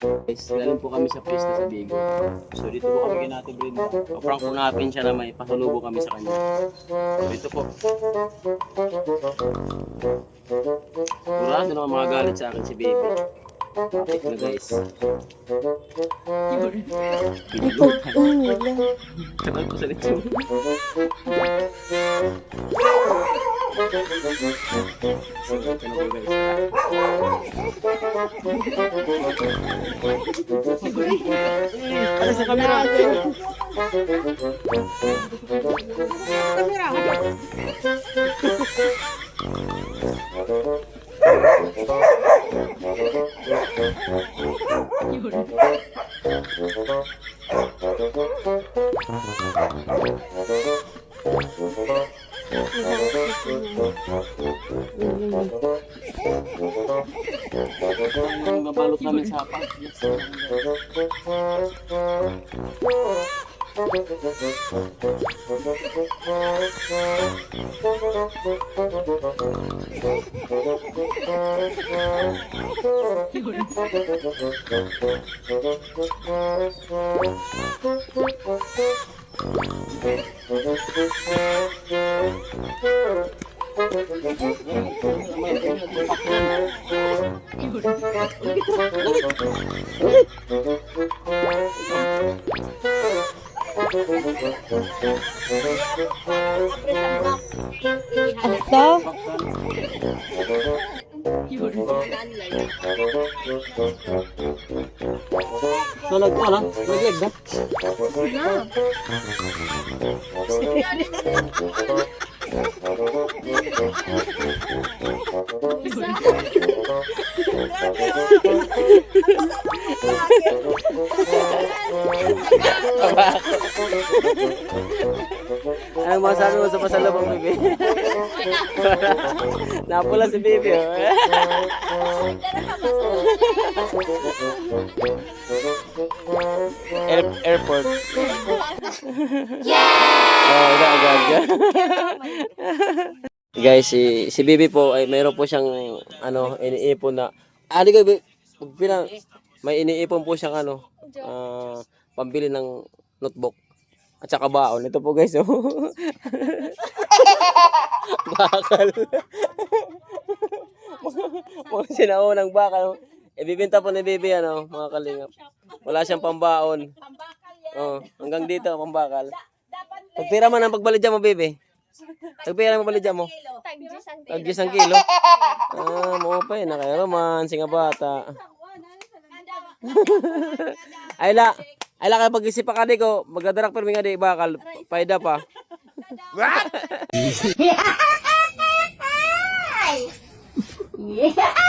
Guys, galing po kami sa pista sa Bigo. So dito po kami kay Ate Brenda. Paprank po natin siya na may pasalubong kami sa kanya. So dito po. Sigurado naman mga galit sa akin si Baby. Bakit na guys? Pinalutan. Kanal po sa lechon. So ito na po guys. Ano sa camera? Mabalot namin sa hapang. So nag-ano? Nag-leg ba? Anong masabi mo sa pasalubong, Bibi? Napula si Bibi, oh. Airport. Oh, agad. Guys, si Bibi po ay mayroon po siyang iniipon na. Di ko may iniipon po siyang pambili ng notebook at saka baon. Ito po guys, oh. Bakal. Mga sinaunang bakal. Ibibenta po ni Bibi mga kalingap. Wala siyang pambaon. Oh, hanggang dito pambakal. Pagpira man ang pagbalidya mo, Bibi. Pagpira ang pagbalidya mo. Tag-10 ang kilo. Mo pa nakairoman singa bata. Ayla kay pag-isip pa kadi ko, magadarak permi nga di bakal paida pa. What? Yeah.